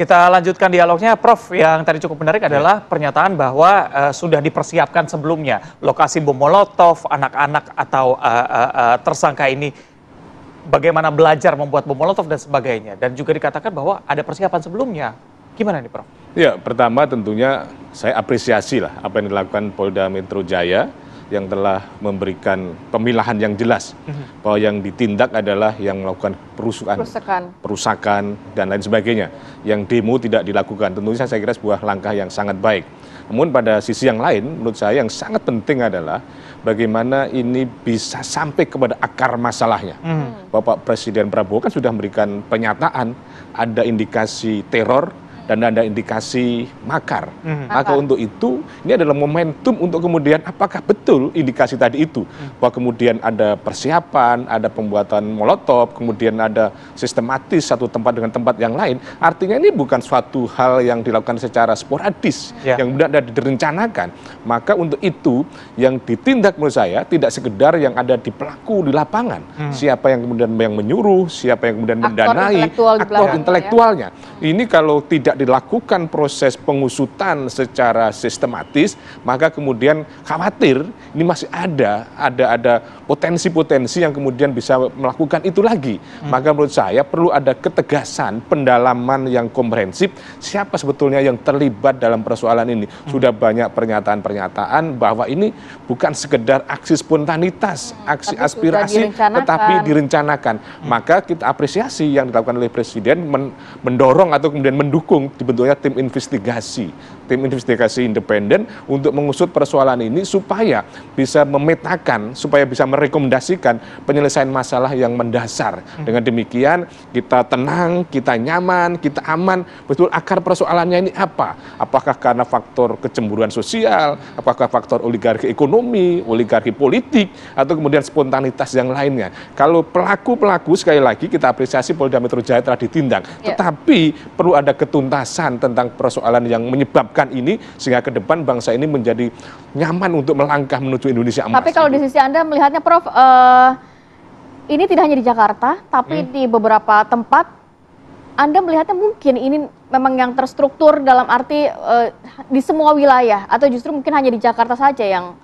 kita lanjutkan dialognya, Prof. Yang tadi cukup menarik adalah pernyataan bahwa sudah dipersiapkan sebelumnya lokasi bom Molotov, anak-anak atau tersangka ini bagaimana belajar membuat bom Molotov dan sebagainya. Dan juga dikatakan bahwa ada persiapan sebelumnya. Gimana nih, Prof? Ya, pertama tentunya saya apresiasi lah apa yang dilakukan Polda Metro Jaya yang telah memberikan pemilahan yang jelas bahwa yang ditindak adalah yang melakukan perusakan dan lain sebagainya. Yang demo tidak dilakukan. Tentunya saya kira sebuah langkah yang sangat baik. Namun pada sisi yang lain, menurut saya yang sangat penting adalah bagaimana ini bisa sampai kepada akar masalahnya. Bapak Presiden Prabowo kan sudah memberikan pernyataan ada indikasi teror dan ada indikasi makar. Maka untuk itu ini adalah momentum untuk kemudian apakah betul indikasi tadi itu bahwa kemudian ada persiapan, ada pembuatan molotov, kemudian ada sistematis satu tempat dengan tempat yang lain. Artinya ini bukan suatu hal yang dilakukan secara sporadis, yang kemudian ada direncanakan. Maka untuk itu yang ditindak menurut saya tidak sekedar yang ada di pelaku di lapangan. Siapa yang kemudian yang menyuruh, siapa yang kemudian mendanai, aktor intelektualnya. Ini kalau tidak dilakukan proses pengusutan secara sistematis, maka kemudian khawatir ini masih ada potensi-potensi yang kemudian bisa melakukan itu lagi. Maka menurut saya perlu ada ketegasan, pendalaman yang komprehensif siapa sebetulnya yang terlibat dalam persoalan ini. Sudah banyak pernyataan-pernyataan bahwa ini bukan sekedar aksi spontanitas, aksi aspirasi, tetapi direncanakan. Maka kita apresiasi yang dilakukan oleh Presiden mendorong atau kemudian mendukung dibentuknya tim investigasi independen untuk mengusut persoalan ini supaya bisa memetakan, supaya bisa merekomendasikan penyelesaian masalah yang mendasar. Dengan demikian kita tenang, kita nyaman, kita aman, betul akar persoalannya ini apa? Apakah karena faktor kecemburuan sosial, apakah faktor oligarki ekonomi, oligarki politik, atau kemudian spontanitas yang lainnya. Kalau pelaku-pelaku sekali lagi kita apresiasi Polda Metro Jaya telah ditindak, tetapi perlu ada ketuntasan tentang persoalan yang menyebabkan ini sehingga ke depan bangsa ini menjadi nyaman untuk melangkah menuju Indonesia emas. Tapi kalau di sisi Anda melihatnya, Prof, ini tidak hanya di Jakarta, tapi di beberapa tempat Anda melihatnya mungkin ini memang yang terstruktur dalam arti di semua wilayah, atau justru mungkin hanya di Jakarta saja yang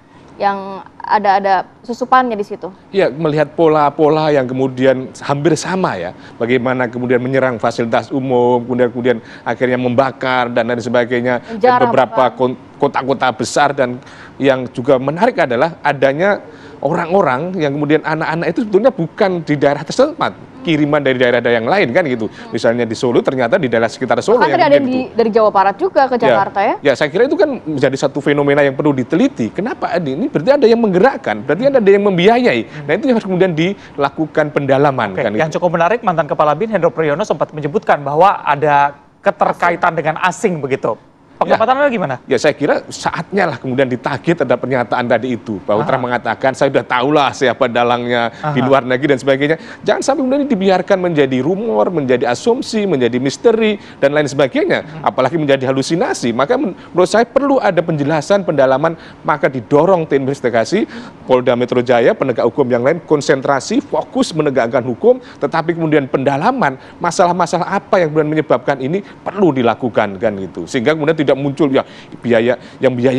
ada susupannya di situ. Ya, melihat pola-pola yang kemudian hampir sama ya. Bagaimana kemudian menyerang fasilitas umum, kemudian akhirnya membakar dan lain sebagainya. Dan beberapa kota-kota besar, dan yang juga menarik adalah adanya orang-orang yang kemudian anak-anak itu sebetulnya bukan di daerah tersebut, kiriman dari daerah-daerah yang lain kan gitu. Misalnya di Solo ternyata di daerah sekitar Solo. Bahkan ada dari Jawa Barat juga ke Jakarta ya? Ya, saya kira itu kan menjadi satu fenomena yang perlu diteliti. Kenapa ini? Berarti ada yang menggerakkan, berarti ada yang membiayai. Nah itu yang harus kemudian dilakukan pendalaman. Kan yang cukup menarik, mantan Kepala BIN Hendro Priyono sempat menyebutkan bahwa ada keterkaitan dengan asing begitu. Pendapatannya gimana? Ya saya kira saatnya lah kemudian ditagih terhadap pernyataan tadi itu. Bahwa Trump mengatakan saya sudah tahulah siapa dalangnya di luar negeri dan sebagainya. Jangan sampai kemudian dibiarkan menjadi rumor, menjadi asumsi, menjadi misteri dan lain sebagainya. Apalagi menjadi halusinasi. Maka menurut saya perlu ada penjelasan, pendalaman. Maka didorong tim investigasi Polda Metro Jaya, penegak hukum yang lain, konsentrasi, fokus menegakkan hukum. Tetapi kemudian pendalaman masalah-masalah apa yang kemudian menyebabkan ini perlu dilakukan kan gitu. Sehingga kemudian tidak muncul ya biaya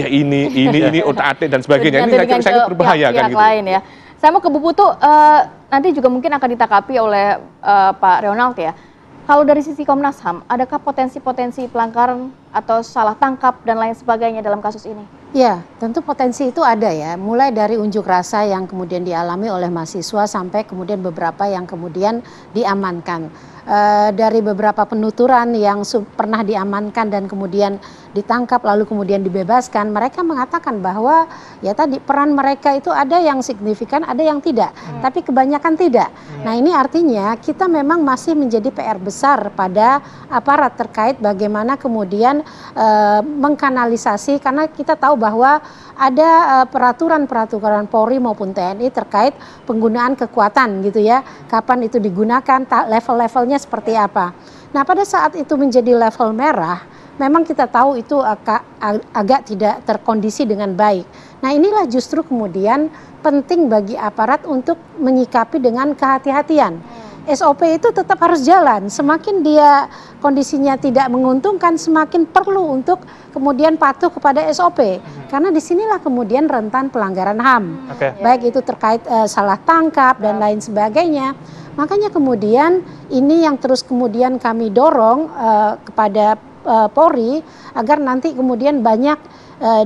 ini otak-atik dan sebagainya. Ini saya berbahaya kan gitu. Lain ya. Saya mau ke Bu Putu, nanti juga mungkin akan ditanggapi oleh Pak Ronald ya. Kalau dari sisi Komnas HAM, adakah potensi-potensi pelanggaran atau salah tangkap dan lain sebagainya dalam kasus ini? Ya, tentu potensi itu ada ya. Mulai dari unjuk rasa yang kemudian dialami oleh mahasiswa sampai kemudian beberapa yang kemudian diamankan. Dari beberapa penuturan yang pernah diamankan dan kemudian ditangkap lalu kemudian dibebaskan, mereka mengatakan bahwa ya tadi peran mereka itu ada yang signifikan, ada yang tidak, tapi kebanyakan tidak. Nah ini artinya kita memang masih menjadi PR besar pada aparat terkait bagaimana kemudian mengkanalisasi, karena kita tahu bahwa ada peraturan-peraturan Polri maupun TNI terkait penggunaan kekuatan gitu ya, kapan itu digunakan, level-levelnya seperti apa. Nah pada saat itu menjadi level merah, memang kita tahu itu agak tidak terkondisi dengan baik. Nah inilah justru kemudian penting bagi aparat untuk menyikapi dengan kehati-hatian. SOP itu tetap harus jalan. Semakin dia kondisinya tidak menguntungkan, semakin perlu untuk kemudian patuh kepada SOP. Karena disinilah kemudian rentan pelanggaran HAM. Baik itu terkait salah tangkap dan lain sebagainya. Makanya kemudian ini yang terus kemudian kami dorong kepada Polri agar nanti kemudian banyak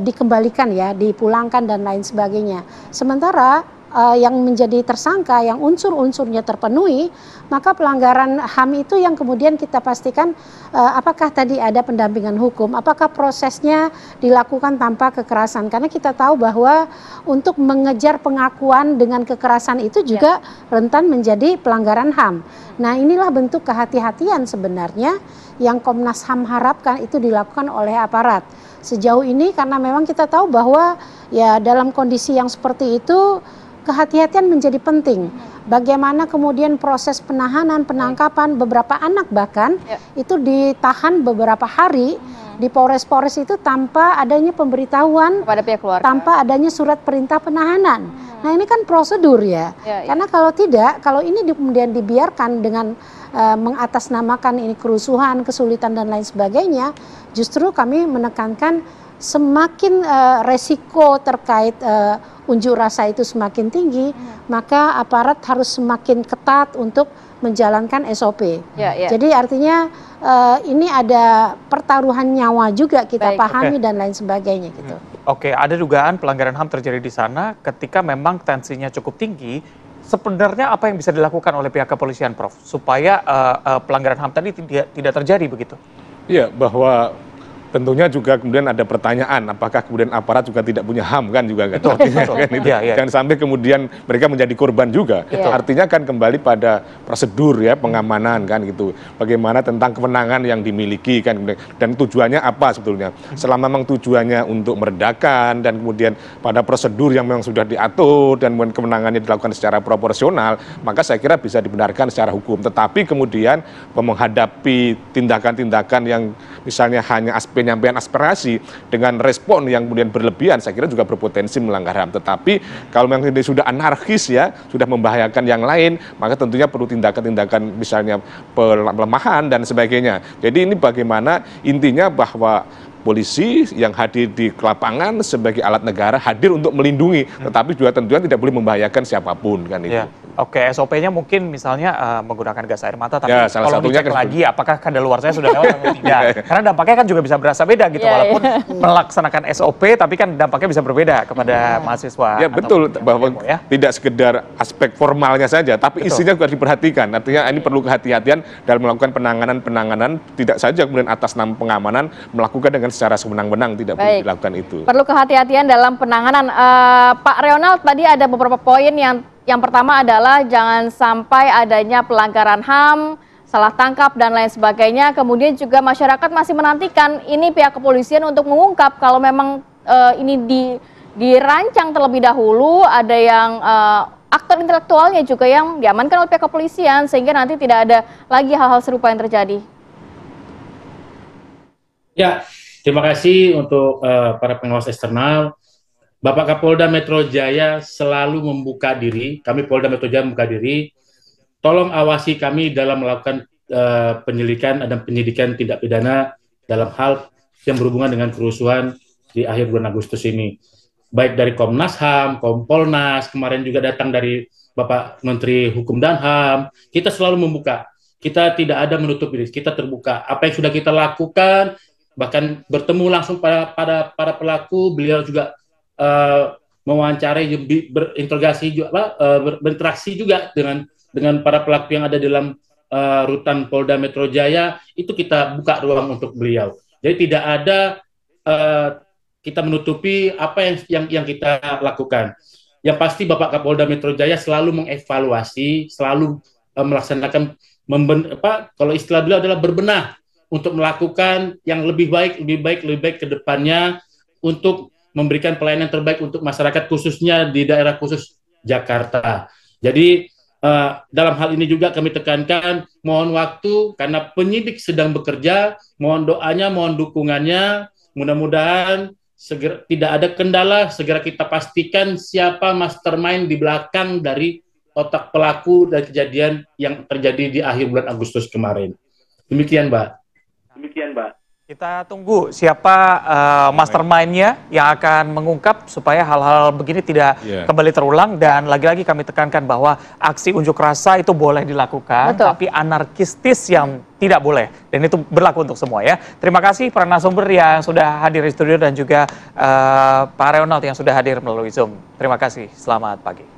dikembalikan ya, dipulangkan dan lain sebagainya. Sementara yang menjadi tersangka, yang unsur-unsurnya terpenuhi, maka pelanggaran HAM itu yang kemudian kita pastikan apakah tadi ada pendampingan hukum, apakah prosesnya dilakukan tanpa kekerasan. Karena kita tahu bahwa untuk mengejar pengakuan dengan kekerasan itu juga rentan menjadi pelanggaran HAM. Nah, inilah bentuk kehati-hatian sebenarnya yang Komnas HAM harapkan itu dilakukan oleh aparat. Sejauh ini karena memang kita tahu bahwa ya dalam kondisi yang seperti itu kehati-hatian menjadi penting. Bagaimana kemudian proses penahanan, penangkapan beberapa anak bahkan itu ditahan beberapa hari di Polres-Polres itu tanpa adanya pemberitahuan kepada pihak keluarga, tanpa adanya surat perintah penahanan. Nah, ini kan prosedur ya. Karena kalau tidak, kalau ini kemudian dibiarkan dengan mengatasnamakan ini kerusuhan, kesulitan dan lain sebagainya, justru kami menekankan semakin resiko terkait unjuk rasa itu semakin tinggi, maka aparat harus semakin ketat untuk menjalankan SOP. Jadi artinya ini ada pertaruhan nyawa juga kita pahami dan lain sebagainya gitu. Oke, ada dugaan pelanggaran HAM terjadi di sana ketika memang tensinya cukup tinggi. Sebenarnya apa yang bisa dilakukan oleh pihak kepolisian, Prof, supaya pelanggaran HAM tadi tidak terjadi begitu? Iya, bahwa tentunya juga kemudian ada pertanyaan apakah kemudian aparat juga tidak punya HAM kan juga kan. Jangan sampai kemudian mereka menjadi korban juga. Artinya kan kembali pada prosedur ya pengamanan kan gitu. Bagaimana tentang kewenangan yang dimiliki kan dan tujuannya apa sebetulnya. Selama memang tujuannya untuk meredakan dan kemudian pada prosedur yang memang sudah diatur dan kewenangannya dilakukan secara proporsional, maka saya kira bisa dibenarkan secara hukum. Tetapi kemudian menghadapi tindakan-tindakan yang misalnya hanya penyampaian aspirasi dengan respon yang kemudian berlebihan, saya kira juga berpotensi melanggar HAM. Tetapi kalau memang ini sudah anarkis ya, sudah membahayakan yang lain, maka tentunya perlu tindakan-tindakan misalnya pelemahan dan sebagainya. Jadi ini bagaimana intinya bahwa polisi yang hadir di lapangan sebagai alat negara hadir untuk melindungi, tetapi juga tentunya tidak boleh membahayakan siapapun kan itu. Oke, SOP-nya mungkin misalnya menggunakan gas air mata, tapi salah kalau satunya dicek lagi apakah kadaluarsanya sudah lewat atau tidak. Karena dampaknya kan juga bisa berasa beda gitu, walaupun melaksanakan SOP, tapi kan dampaknya bisa berbeda kepada mahasiswa. Ya betul, bahwa tidak sekedar aspek formalnya saja, tapi isinya juga diperhatikan. Artinya ini perlu kehati-hatian dalam melakukan penanganan, tidak saja kemudian atas nama pengamanan, melakukan dengan secara sewenang-wenang, tidak boleh dilakukan itu. Perlu kehati-hatian dalam penanganan. Pak Reonald, tadi ada beberapa poin yang pertama adalah jangan sampai adanya pelanggaran HAM, salah tangkap dan lain sebagainya. Kemudian juga masyarakat masih menantikan ini pihak kepolisian untuk mengungkap kalau memang ini dirancang terlebih dahulu, ada yang aktor intelektualnya juga yang diamankan oleh pihak kepolisian sehingga nanti tidak ada lagi hal-hal serupa yang terjadi. Ya, terima kasih untuk para pengawas eksternal. Bapak Kapolda Metro Jaya selalu membuka diri, kami Polda Metro Jaya membuka diri, tolong awasi kami dalam melakukan penyelidikan dan penyidikan tindak pidana dalam hal yang berhubungan dengan kerusuhan di akhir bulan Agustus ini. Baik dari Komnas HAM, Kompolnas, kemarin juga datang dari Bapak Menteri Hukum dan HAM, kita selalu membuka. Kita tidak ada menutup diri, kita terbuka. Apa yang sudah kita lakukan, bahkan bertemu langsung pada para pelaku, beliau juga mewawancarai, berinterogasi juga, berinteraksi juga dengan para pelaku yang ada dalam rutan Polda Metro Jaya. Itu kita buka ruang untuk beliau. Jadi tidak ada kita menutupi apa yang kita lakukan. Yang pasti Bapak Kapolda Metro Jaya selalu mengevaluasi, selalu melaksanakan kalau istilah beliau adalah berbenah untuk melakukan yang lebih baik ke depannya untuk memberikan pelayanan terbaik untuk masyarakat khususnya di daerah khusus Jakarta. Jadi dalam hal ini juga kami tekankan mohon waktu karena penyidik sedang bekerja, mohon doanya, mohon dukungannya, mudah-mudahan segera tidak ada kendala, segera kita pastikan siapa mastermind di belakang dari otak pelaku dari kejadian yang terjadi di akhir bulan Agustus kemarin. Demikian, Mbak. Kita tunggu siapa mastermind-nya yang akan mengungkap supaya hal-hal begini tidak kembali terulang. Dan lagi-lagi kami tekankan bahwa aksi unjuk rasa itu boleh dilakukan, Betul. tapi anarkistis yang tidak boleh. Dan itu berlaku untuk semua ya. Terima kasih para narasumber yang sudah hadir di studio dan juga Pak Reonald yang sudah hadir melalui Zoom. Terima kasih, selamat pagi.